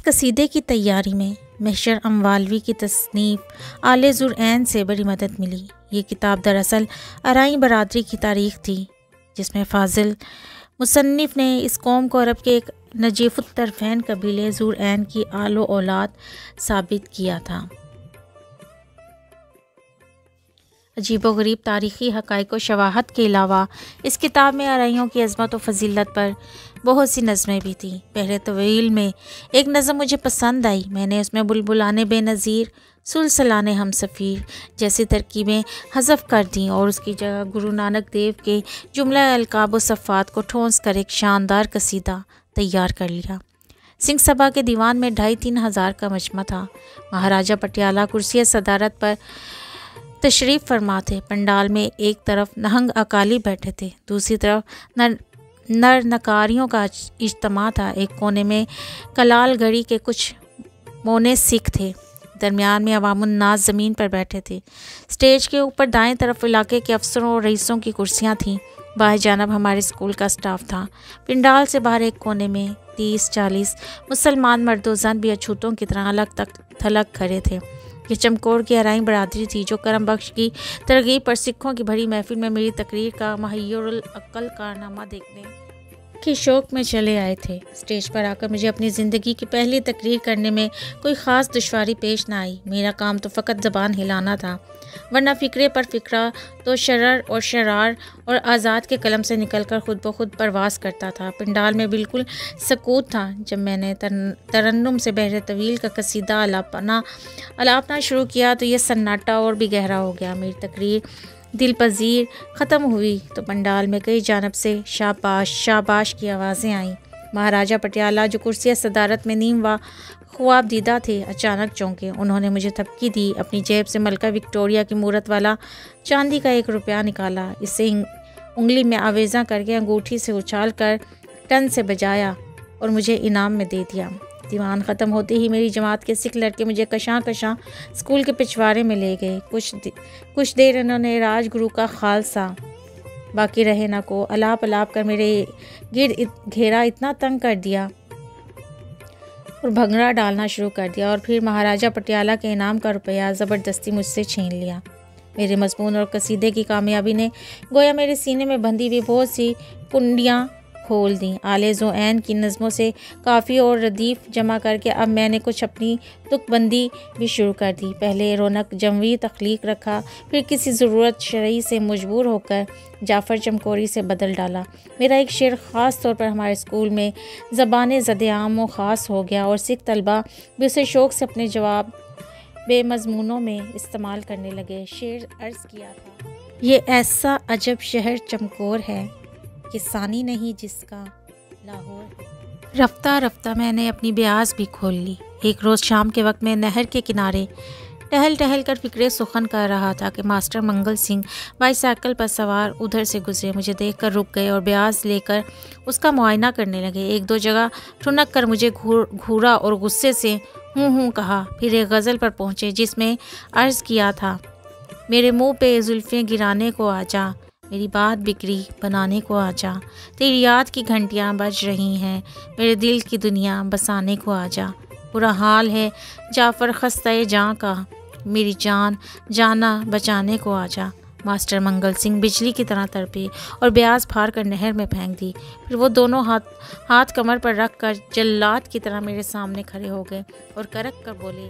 कसीदे की तैयारी में महशर अमवालवी की तसनीफ़ आले ज़ुरऐन से बड़ी मदद मिली। ये किताब दरअसल अराई बरादरी की तारीख़ थी, जिसमें फ़ाज़िल मुसन्निफ़ ने इस कौम को अरब के एक नजीफ़ुत्तरफ़ैन कबीले ज़ुरऐन की आलो औलाद साबित किया था। अजीबो-गरीब तारीख़ी हक़ाइक़ व शवाहद के अलावा इस किताब में अराइयों की अज़मत व फ़जीलत पर बहुत सी नज़में भी थीं। पहले तवील में एक नज़म मुझे पसंद आई। मैंने उसमें बुलबुलाने बेनज़ीर, सुलसलाने हमसफ़ीर जैसी तरकीबें हज़फ कर दी और उसकी जगह गुरु नानक देव के जुमला अलकाब व सफ़ात को ठोंस कर एक शानदार कसीदा तैयार कर लिया। सिंह सभा के दीवान में 2,5-3 हज़ार का मजमा था। महाराजा पटियाला कुर्सी सदारत पर तशरीफ़ फरमा थे। पंडाल में एक तरफ नहंग अकाली बैठे थे, दूसरी तरफ नर नकारियों का इज्तिमा था। एक कोने में कलाल गढ़ी के कुछ मोने सिख थे। दरमियान में अवामुन्नास ज़मीन पर बैठे थे। स्टेज के ऊपर दाएं तरफ इलाके के अफसरों और रईसों की कुर्सियां थीं। बाएं जानब हमारे स्कूल का स्टाफ था। पंडाल से बाहर एक कोने में 30-40 मुसलमान मर्दो ज़न भी अछूतों की तरह अलग तक थलग खड़े थे। ये चमकौर की अराई बरादरी थी, जो करम बख्श की तरगीब पर सिखों की भरी महफिल में मेरी तकरीर का महय्युरुल अक्ल कारनामा देखने के शौक़ में चले आए थे। स्टेज पर आकर मुझे अपनी ज़िंदगी की पहली तकरीर करने में कोई ख़ास दुश्वारी पेश ना आई। मेरा काम तो फ़कत ज़बान हिलाना था, वरना फ़िक्रे पर फ़िक्रा तो शरर और शरार और आज़ाद के कलम से निकलकर खुद ब खुद परवास करता था। पंडाल में बिल्कुल सकूत था। जब मैंने तरन्नुम से बहरे तवील का कसीदा अलापना शुरू किया तो यह सन्नाटा और भी गहरा हो गया। मेरी तकरीर दिल पजीर ख़त्म हुई तो पंडाल में कई जानब से शाबाश शाबाश की आवाज़ें आईं। महाराजा पटियाला, जो कुर्सी सदारत में नीम व ख्वाब दीदा थे, अचानक चौंके। उन्होंने मुझे थपकी दी। अपनी जेब से मलका विक्टोरिया की मूरत वाला चांदी का 1 रुपया निकाला। इससे उंगली में आवेज़ा करके अंगूठी से उछाल कर टन से बजाया और मुझे इनाम में दे दिया। दीवान ख़त्म होते ही मेरी जमात के सिख लड़के मुझे कशां कशां स्कूल के पिछवाड़े में ले गए। कुछ देर इन्होंने राजगुरु का खालसा बाकी रहे ना को अलाप कर मेरे गिर्द घेरा इतना तंग कर दिया और भंगड़ा डालना शुरू कर दिया, और फिर महाराजा पटियाला के इनाम का रुपया ज़बरदस्ती मुझसे छीन लिया। मेरे मज़मून और कसीदे की कामयाबी ने गोया मेरे सीने में बंधी हुई बहुत सी कुंडियाँ खोल दी। आले ज़ुरऐन की नज़मों से काफ़ी और रदीफ़ जमा करके अब मैंने कुछ अपनी तुकबंदी भी शुरू कर दी। पहले रौनक जमवी तख्लीक रखा, फिर किसी ज़रूरत शरई से मजबूर होकर जाफ़र चमकौरी से बदल डाला। मेरा एक शेर ख़ास तौर पर हमारे स्कूल में ज़बान ज़द-ए-आम व ख़ास हो गया और सिख तलबा भी उसे शौक़ से अपने जवाब बेमज़मूनों में इस्तेमाल करने लगे। शेर अर्ज़ किया था, ये ऐसा अजब शहर चमकौर है कि सानी नहीं जिसका लाहौर। रफ्ता रफ्ता मैंने अपनी ब्यास भी खोल ली। एक रोज़ शाम के वक्त मैं नहर के किनारे टहल कर फ़िक्रे सुखन कर रहा था कि मास्टर मंगल सिंह बाईसाइकिल पर सवार उधर से गुजरे। मुझे देखकर रुक गए और ब्यास लेकर उसका मुआयना करने लगे। 1-2 जगह ठुनक कर मुझे घूरा और गुस्से से हूँ कहा। फिर एक गज़ल पर पहुँचे जिसमें अर्ज़ किया था, मेरे मुँह पे जुल्फ़ें गिराने को आजा, मेरी बात बिक्री बनाने को आजा, तेरी याद की घंटियाँ बज रही हैं, मेरे दिल की दुनिया बसाने को आजा। बुरा हाल है जाफ़र खस्ता जान का, मेरी जान जाना बचाने को आजा। मास्टर मंगल सिंह बिजली की तरह तड़पे और ब्यास फाड़ कर नहर में फेंक दी। फिर वो दोनों हाथ कमर पर रख कर जल्लाद की तरह मेरे सामने खड़े हो गए और करक कर बोले,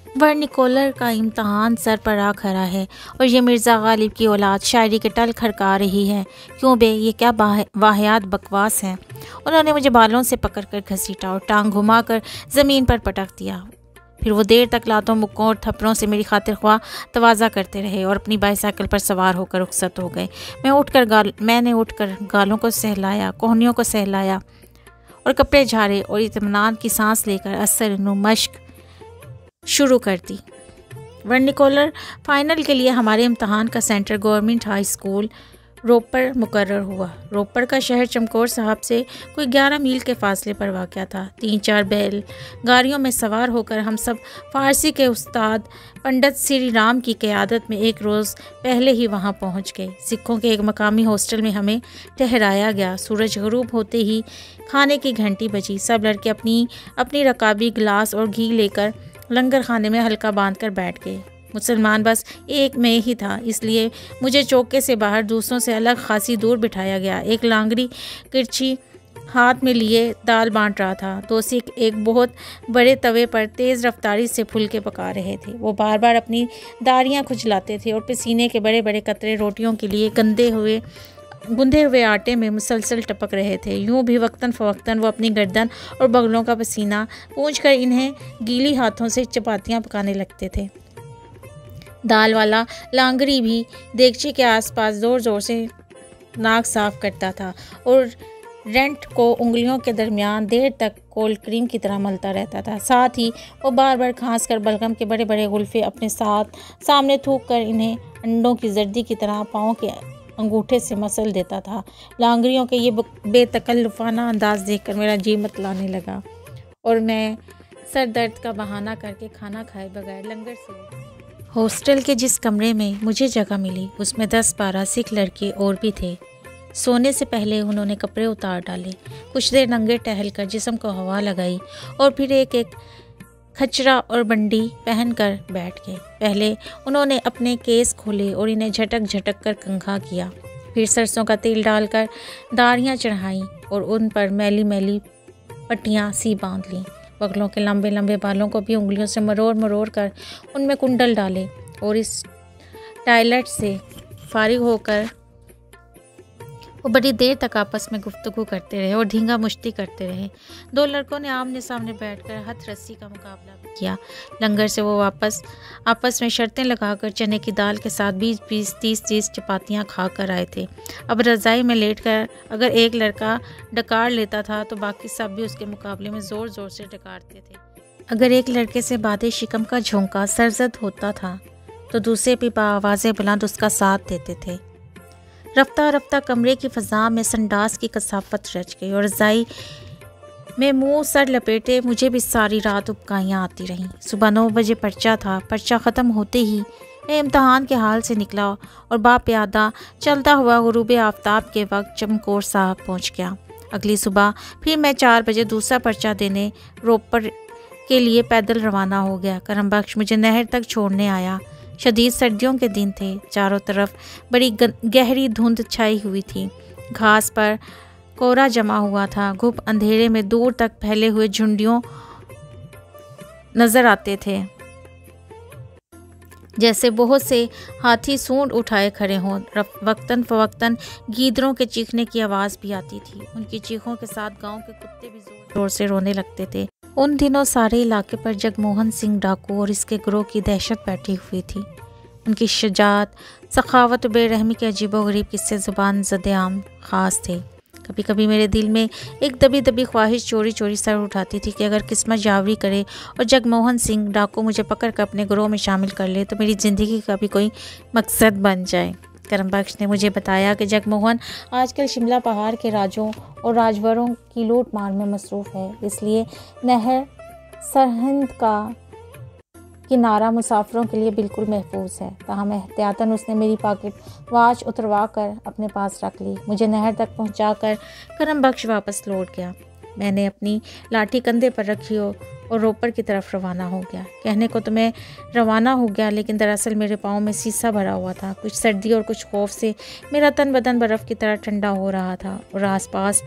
वर्निकोलर का इम्तहान सर पर आ खड़ा है और ये मिर्ज़ा गालिब की औलाद शायरी के टल खड़का रही है। क्यों बे, ये क्या वाहियात बकवास है। उन्होंने मुझे बालों से पकड़ कर घसीटा और टांग घुमा कर ज़मीन पर पटक दिया। फिर वो देर तक लातों मुक्कों और थप्पड़ों से मेरी खातिर ख्वाह तवाज़ा करते रहे और अपनी बाईसाइकिल पर सवार होकर रुखसत हो गए। मैंने उठकर गालों को सहलाया, कोहनियों को सहलाया और कपड़े झाड़े और इत्मीनान की सांस लेकर असर मश्क शुरू कर दी। वर्निकोलर फाइनल के लिए हमारे इम्तहान का सेंटर गवर्नमेंट हाई स्कूल रोपड़ मुकर्रर हुआ। रोपड़ का शहर चमकौर साहब से कोई 11 मील के फासले पर वाक़या था। 3-4 बैल गाड़ियों में सवार होकर हम सब फ़ारसी के उस्ताद पंडित श्री राम की क़यादत में एक रोज़ पहले ही वहां पहुंच गए। सिखों के एक मकामी हॉस्टल में हमें ठहराया गया। सूरज ग़ुरूब होते ही खाने की घंटी बजी। सब लड़के अपनी अपनी रकाबी गिलास और घी लेकर लंगर खाने में हल्का बांध कर बैठ गए। मुसलमान बस एक में ही था, इसलिए मुझे चौके से बाहर दूसरों से अलग खासी दूर बिठाया गया। एक लांगड़ी किरछी हाथ में लिए दाल बांट रहा था। दो सिख एक बहुत बड़े तवे पर तेज़ रफ्तारी से फुलके पका रहे थे। वो बार बार अपनी दाढ़ियाँ खुजलाते थे और पसीने के बड़े बड़े कतरे रोटियों के लिए गुंदे हुए आटे में मुसलसल टपक रहे थे। यूं भी वक्तन फ़वक्तन वो अपनी गर्दन और बगलों का पसीना पोंछकर इन्हें गीली हाथों से चपातियाँ पकाने लगते थे। दाल वाला लांगरी भी देगचे के आसपास ज़ोर ज़ोर से नाक साफ करता था और रेंट को उंगलियों के दरमियान देर तक कोल्ड क्रीम की तरह मलता रहता था। साथ ही वो बार बार खांस कर बलगम के बड़े बड़े गुल्फे अपने सामने थूक कर इन्हें अंडों की जर्दी की तरह पाँव के अंगूठे से मसल देता था। लांगरियों के ये बेतकल्लुफ़ाना अंदाज देखकर मेरा जी मतलाने लगा और मैं सर दर्द का बहाना करके खाना खाए बगैर लंगर से हॉस्टल के जिस कमरे में मुझे जगह मिली उसमें 10-12 सिख लड़के और भी थे। सोने से पहले उन्होंने कपड़े उतार डाले, कुछ देर नंगे टहलकर जिस्म को हवा लगाई और फिर एक एक खचरा और बंडी पहनकर बैठ गए। पहले उन्होंने अपने केस खोले और इन्हें झटक झटक कर कंघा किया। फिर सरसों का तेल डालकर दाढ़ियाँ चढ़ाईं और उन पर मैली मैली पट्टियाँ सी बांध लीं। बगलों के लंबे लंबे बालों को भी उंगलियों से मरोड़ मरोड़ कर उनमें कुंडल डाले और इस टॉयलेट से फारिग होकर वो बड़ी देर तक आपस में गुफ्तगू करते रहे और ढींगा मुश्ती करते रहे। 2 लड़कों ने आमने सामने बैठकर हथ रस्सी का मुकाबला भी किया। लंगर से वो आपस में शर्तें लगाकर चने की दाल के साथ 20-20, 30-30 चपातियाँ खा कर आए थे। अब रज़ाई में लेटकर अगर एक लड़का डकार लेता था तो बाकी सब भी उसके मुकाबले में ज़ोर ज़ोर से डकारते थे। अगर एक लड़के से बादे शिकम का झोंका सरजद होता था तो दूसरे भी बाआवाज़ बुलंद उसका साथ देते थे। रफ्ता रफ्ता कमरे की फ़ज़ा में संडास की कसाफत रच गई और रज़ाई में मुंह सर लपेटे मुझे भी सारी रात उबकाइयाँ आती रहीं। सुबह 9 बजे पर्चा था। पर्चा ख़त्म होते ही मैं इम्तहान के हाल से निकला और बाप्यादा चलता हुआ गुरूब आफ्ताब के वक्त चमकौर साहब पहुँच गया। अगली सुबह फिर मैं 4 बजे दूसरा पर्चा देने रोपड़ के लिए पैदल रवाना हो गया। करम बख्श मुझे नहर तक छोड़ने आया। शदीद सर्दियों के दिन थे। चारों तरफ बड़ी गहरी धुंध छाई हुई थी। घास पर कोहरा जमा हुआ था। घुप अंधेरे में दूर तक फैले हुए झुंडियों नजर आते थे, जैसे बहुत से हाथी सूंड उठाए खड़े हों। वक्तन फवक्तन गीदड़ों के चीखने की आवाज़ भी आती थी। उनकी चीखों के साथ गांव के कुत्ते भी जोर जोर से रोने लगते थे। उन दिनों सारे इलाके पर जगमोहन सिंह डाकू और इसके गिरोह की दहशत बैठी हुई थी। उनकी शजात, सखावत और बेरहमी के अजीबोगरीब किस्से ज़ुबान ज़द-ए-आम ख़ास थे। कभी कभी मेरे दिल में एक दबी दबी ख्वाहिश चोरी चोरी सर उठाती थी कि अगर किस्मत जावरी करे और जगमोहन सिंह डाकू मुझे पकड़ कर अपने गिरोह में शामिल कर ले तो मेरी ज़िंदगी का भी कोई मकसद बन जाए। करम बख्श ने मुझे बताया कि जगमोहन आजकल शिमला पहाड़ के राजों और राजवरों की लूट मार में मसरूफ़ है, इसलिए नहर सरहिंद का किनारा मुसाफिरों के लिए बिल्कुल महफूज है। ताहम एहतियातन उसने मेरी पॉकेट वॉच उतरवा कर अपने पास रख ली। मुझे नहर तक पहुंचाकर करम बख्श वापस लौट गया। मैंने अपनी लाठी कंधे पर रखी और रोपड़ की तरफ रवाना हो गया। कहने को तो मैं रवाना हो गया, लेकिन दरअसल मेरे पाँव में सीसा भरा हुआ था। कुछ सर्दी और कुछ खौफ से मेरा तन बदन बर्फ़ की तरह ठंडा हो रहा था और आसपास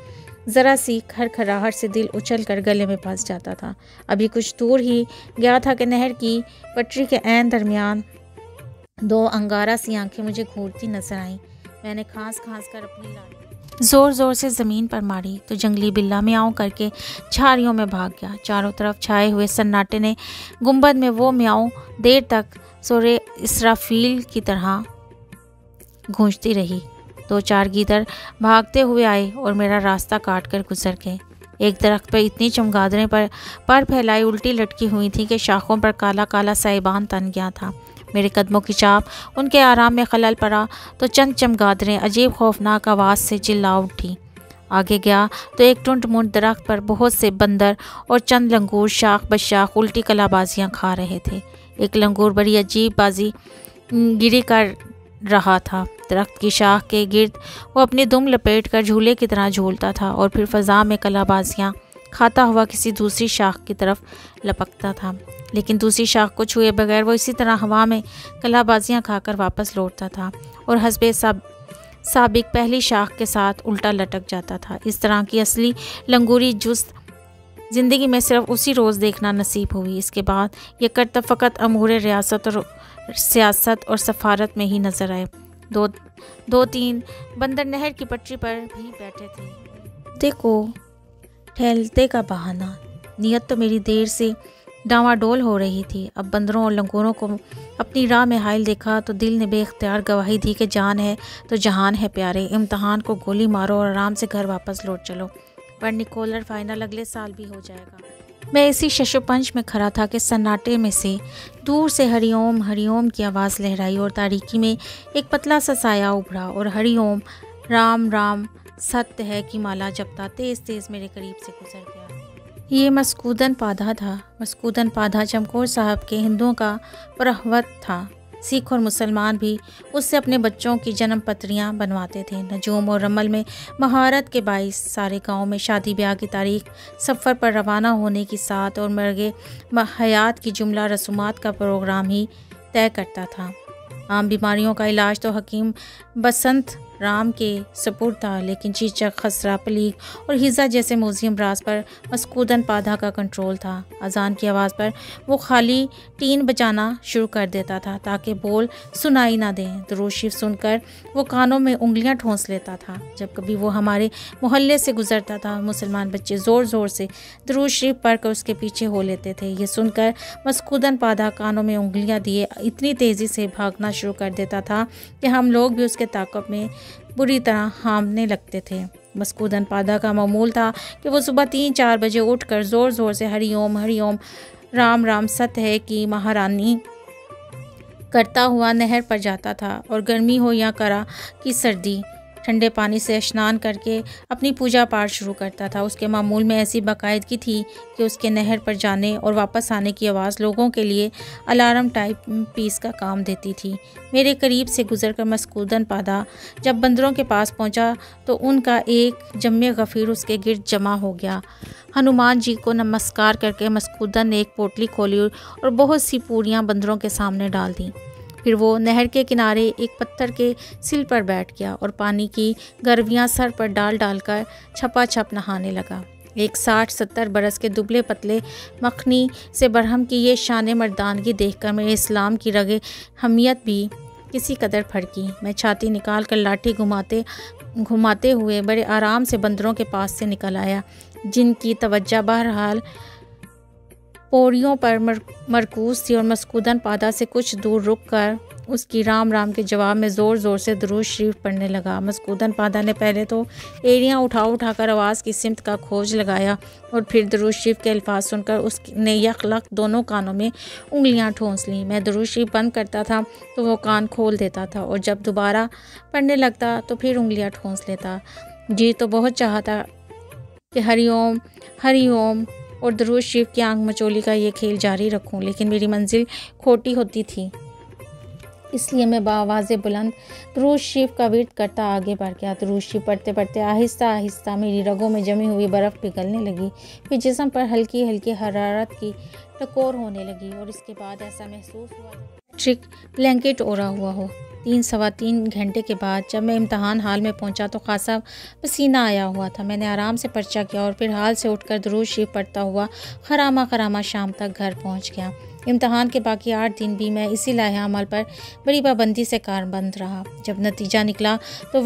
ज़रा सी खरखराहट से दिल उछल कर गले में फंस जाता था। अभी कुछ दूर ही गया था कि नहर की पटरी के ऐन दरमियान 2 अंगारा सी आंखें मुझे घूरती नजर आईं। मैंने खांस खांस कर अपनी लाठी ज़ोर ज़ोर से ज़मीन पर मारी तो जंगली बिल्ला म्याऊं करके झाड़ियों में भाग गया। चारों तरफ छाए हुए सन्नाटे ने गुंबद में वो म्याऊं देर तक सोरे इसराफील की तरह गूंजती रही। 2-4 गीदड़ भागते हुए आए और मेरा रास्ता काट कर गुजर गए। एक दरख्त पर इतनी चमगादड़ें पर फैलाई उल्टी लटकी हुई थी कि शाखों पर काला काला साइबान तन गया था। मेरे कदमों की चाप उनके आराम में खलल पड़ा तो चंद चमगादड़ें अजीब खौफनाक आवाज़ से चिल्ला उठी। आगे गया तो एक टुंट मुंट दरख्त पर बहुत से बंदर और चंद लंगूर शाख बशाख उल्टी कलाबाजियाँ खा रहे थे। एक लंगूर बड़ी अजीब बाजी गिरी कर रहा था। दरख्त की शाख के गिर्द वो अपनी दुम लपेट कर झूले की तरह झूलता था और फिर फ़ज़ा में कलाबाजियाँ खाता हुआ किसी दूसरी शाख की तरफ लपकता था, लेकिन दूसरी शाख को छुए बगैर वो इसी तरह हवा में कलाबाजियाँ खाकर वापस लौटता था और हस्बे साबिक पहली शाख के साथ उल्टा लटक जाता था। इस तरह की असली लंगूरी जुस्त ज़िंदगी में सिर्फ उसी रोज़ देखना नसीब हुई। इसके बाद ये करतब फ़कत अमूर रियासत और सियासत और सफारत में ही नज़र आए। दो तीन बंदर नहर की पटरी पर भी बैठे थे। देखो ठहलते का बहाना। नीयत तो मेरी देर से डावाडोल हो रही थी। अब बंदरों और लंगूरों को अपनी राह में हाइल देखा तो दिल ने बेख्तियार गवाही दी कि जान है तो जहान है प्यारे, इम्तहान को गोली मारो और आराम से घर वापस लौट चलो, पर निकोलर फाइनल अगले साल भी हो जाएगा। मैं इसी शशोपंच में खड़ा था कि सन्नाटे में से दूर से हरिओम हरिओम की आवाज़ लहराई और तारीकी में एक पतला सा साया उभरा और हरिओम राम राम सत्य है की माला जपता तेज़ तेज़ मेरे करीब से गुजर गया। ये मस्कूदन पाधा था। मस्कूदन पाधा चमकौर साहब के हिंदुओं का परहवत था। सिख और मुसलमान भी उससे अपने बच्चों की जन्म पत्रियाँ बनवाते थे। नजूम और रमल में महारत के बाइस सारे गांव में शादी ब्याह की तारीख, सफ़र पर रवाना होने की साथ और मर्गे हयात की जुमला रसूमात का प्रोग्राम ही तय करता था। आम बीमारियों का इलाज तो हकीम बसंत राम के सपुर्द था, लेकिन चीचक, खसरा, पलीग और हिज़ा जैसे मोजी अमराज पर मस्कूदन पाधा का कंट्रोल था। अजान की आवाज़ पर वो खाली टीन बजाना शुरू कर देता था ताकि बोल सुनाई ना दें। दुरूद शरीफ सुनकर वो कानों में उंगलियां ठोंस लेता था। जब कभी वो हमारे मोहल्ले से गुजरता था, मुसलमान बच्चे ज़ोर ज़ोर से दुरूद शरीफ पढ़कर उसके पीछे हो लेते थे। ये सुनकर मस्कूदन पाधा कानों में उंगलियां दिए इतनी तेज़ी से भागना शुरू कर देता था कि हम लोग भी उसके ताक़ब में बुरी तरह हांफने लगते थे। मस्कूदन पाधा का मामूल था कि वो सुबह 3-4 बजे उठकर ज़ोर ज़ोर से हरिओम हरिओम राम राम सत्य है की महारानी करता हुआ नहर पर जाता था और गर्मी हो या करा कि सर्दी, ठंडे पानी से स्नान करके अपनी पूजा पाठ शुरू करता था। उसके मामूल में ऐसी बाकायदगी थी कि उसके नहर पर जाने और वापस आने की आवाज़ लोगों के लिए अलार्म टाइप पीस का काम देती थी। मेरे करीब से गुजरकर मस्कूदन पाधा जब बंदरों के पास पहुंचा तो उनका एक जम्मे गफ़ीर उसके गिर्द जमा हो गया। हनुमान जी को नमस्कार करके मस्कूदन ने एक पोटली खोली और बहुत सी पूरियाँ बंदरों के सामने डाल दी। फिर वो नहर के किनारे एक पत्थर के सिल पर बैठ गया और पानी की गर्वियाँ सर पर डाल डालकर छपाछप नहाने लगा। एक 60-70 बरस के दुबले पतले मखनी से बरहम की ये शान मर्दानगी देखकर मेरे इस्लाम की रगे हमियत भी किसी कदर फड़की। मैं छाती निकाल कर लाठी घुमाते हुए बड़े आराम से बंदरों के पास से निकल आया, जिनकी तवज्जो बहरहाल पौड़ियों पर मरकूज थी और मस्कूदन पाधा से कुछ दूर रुक कर उसकी राम राम के जवाब में ज़ोर ज़ोर से दुरूद शरीफ पढ़ने लगा। मस्कूदन पाधा ने पहले तो एड़ियाँ उठाकर आवाज़ की सिमत का खोज लगाया और फिर दुरूद शरीफ के अल्फाज सुनकर उसने यकलक दोनों कानों में उंगलियां ठोंस लीं। मैं दुरूद शरीफ बंद करता था तो वो कान खोल देता था और जब दोबारा पढ़ने लगता तो फिर उंगलियां ठोंस लेता। जी तो बहुत चाहता कि हरिओम हरिओम और दुरूद शरीफ की आंख मचोली का ये खेल जारी रखूं, लेकिन मेरी मंजिल खोटी होती थी। इसलिए मैं बावाज़े बुलंद दुरूद शरीफ का विर्द करता आगे बढ़ गया। दुरूद शरीफ पढ़ते पढ़ते आहिस्ता आहिस्ता मेरी रगों में जमी हुई बर्फ़ पिघलने लगी, फिर जिस्म पर हल्की हल्की हरारत की टकोर होने लगी और इसके बाद ऐसा महसूस हुआ इलेक्ट्रिक ब्लैंकेट ओढ़ा हुआ हो। 3-3.25 घंटे के बाद जब मैं इम्तहान हाल में पहुंचा तो खासा पसीना आया हुआ था। मैंने आराम से पर्चा किया और फिर हाल से उठकर दुरूद शरीफ पढ़ता हुआ खरामा शाम तक घर पहुंच गया। इम्तहान के बाकी 8 दिन भी मैं इसी लाहे अमल पर बड़ी पाबंदी से कारबंद रहा। जब नतीजा निकला तो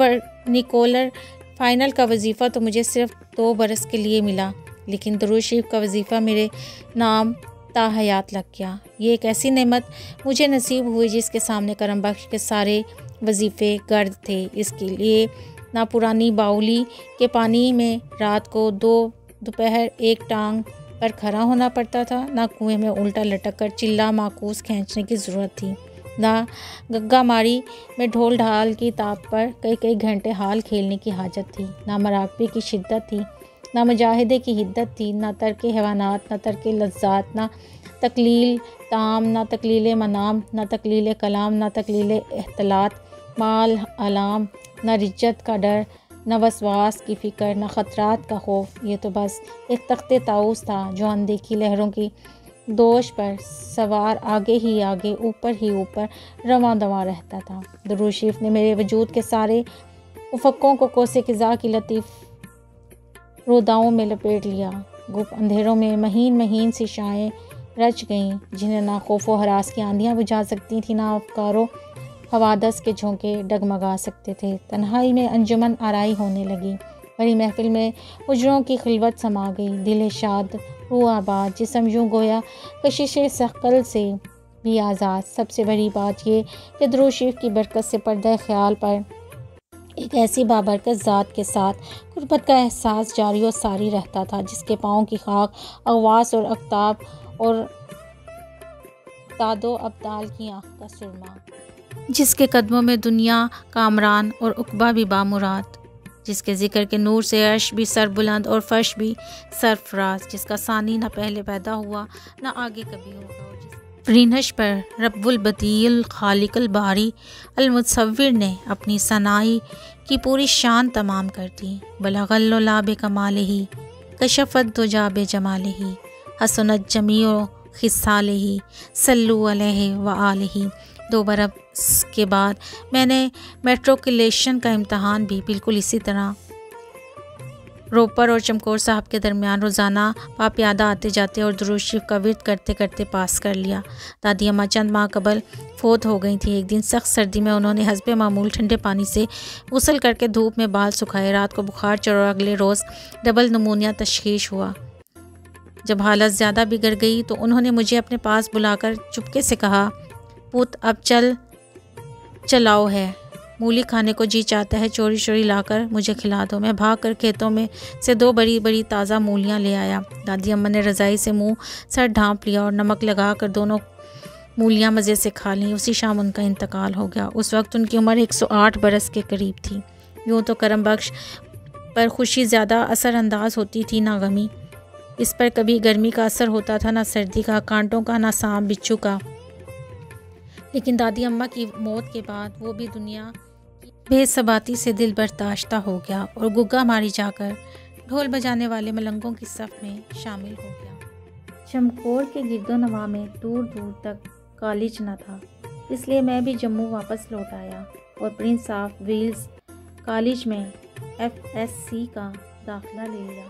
निकोलर फाइनल का वजीफ़ा तो मुझे सिर्फ 2 बरस के लिए मिला, लेकिन दुरूद शरीफ का वजीफ़ा मेरे नाम ताहयात लग गया। ये एक ऐसी नेमत मुझे नसीब हुई जिसके सामने करम बख्श के सारे वजीफ़े गर्द थे। इसके लिए ना पुरानी बाउली के पानी में रात को 2 दोपहर एक टांग पर खड़ा होना पड़ता था, ना कुएं में उल्टा लटक कर चिल्ला माकूस खींचने की ज़रूरत थी। ना गग्गा मारी में ढोल ढाल की ताप पर कई कई घंटे हाल खेलने की हाजत थी, ना मराकबे की शिद्दत थी, ना मुजाहिदे की हिद्दत थी, ना तर्के हैवानात, ना तर्के लज्जात, ना तकलील ताम, ना तकलील मनाम, ना तकलील कलाम, ना तकलील एहतलात माल अलाम, ना रिज्जत का डर, न वसवास की फ़िक्र, न ख़तरात का खौफ। ये तो बस एक तख्ते ताऊस था जो अनदेखी लहरों की दोष पर सवार आगे ही आगे, ऊपर ही ऊपर रवां दवां रहता था। दुरूद शरीफ ने मेरे वजूद के सारे उफ़क़ों को कोसे क़िज़ा की लतीफ़ रोदाओं में लपेट लिया। गुप अंधेरों में महीन महीन सी शाएँ रच गईं, जिन्हें ना खौफ व हरास की आंधियाँ बुझा सकती थी, ना अफ़कारो हवादस के झोंके डगमगा सकते थे। तन्हाई में अंजुमन आराई होने लगी। बड़ी महफिल में हुजरों की खिलवत समा गई। दिल शाद, रूह आबाद, जिस्म यूँ गोया कशिश सकल से भी आज़ाद। सबसे बड़ी बात ये कि दुरूद शरीफ की बरकत से पर्दा ख्याल पर एक ऐसी बाबरकत ज़ात के साथ गुर्बत का एहसास जारी और सारी रहता था, जिसके पाँव की खाक अगवास और अख्ताब और तादो अब्दाल की आँख का सुरमा, जिसके कदमों में दुनिया कामरान और उकबा भी बामुराद, जिसके ज़िक्र के नूर से अर्श भी सर बुलंद और फर्श भी सरफराज, जिसका सानी न पहले पैदा हुआ न आगे कभी होगा, और जिस रिनश पर रब्बुल बदील खालिकुल बारी अल मुसव्विर ने अपनी सनाई की पूरी शान तमाम कर दी। बलगल्लो लाबे कमाले ही कशफत दो जाबे जमाले ही हसनत जमीओ खिसाले ही सल्लु अलैहि व आलिही। 2 बरस के बाद मैंने मेट्रिकुलेशन का इम्तहान भी बिल्कुल इसी तरह रोपर और चमकौर साहब के दरमियान रोज़ाना पाप्यादा आते जाते और दुरूद शरीफ का विर्द करते करते पास कर लिया। दादी अम्मा चंद माह कबल फोत हो गई थी। एक दिन सख्त सर्दी में उन्होंने हस्बे मामूल ठंडे पानी से गुसल करके धूप में बाल सुखाए। रात को बुखार चढ़ा और अगले रोज़ डबल नमूनिया तशखीश हुआ। जब हालत ज़्यादा बिगड़ गई तो उन्होंने मुझे अपने पास बुलाकर चुपके से कहा, पुत अब चलाओ है, मूली खाने को जी चाहता है, चोरी चोरी लाकर मुझे खिला दो। मैं भाग कर खेतों में से 2 बड़ी बड़ी ताज़ा मूलियाँ ले आया। दादी अम्मा ने रज़ाई से मुंह सर ढांप लिया और नमक लगा कर दोनों मूलियाँ मज़े से खा लीं। उसी शाम उनका इंतकाल हो गया। उस वक्त उनकी उम्र 108 बरस के करीब थी। यूँ तो करम बख्श पर खुशी ज़्यादा असरअंदाज होती थी, ना गमी। इस पर कभी गर्मी का असर होता था, ना सर्दी का, कांटों का, ना सांप बिच्छू का। लेकिन दादी अम्मा की मौत के बाद वो भी दुनिया बेसबाती से दिल बर्दाश्ता हो गया और गुग्गा मारी जाकर ढोल बजाने वाले मलंगों की सफ़ में शामिल हो गया। चमकौर के गिरदो नवा में दूर दूर तक कॉलेज न था, इसलिए मैं भी जम्मू वापस लौट आया और प्रिंस ऑफ वेल्स कॉलेज में FSC का दाखिला ले लिया।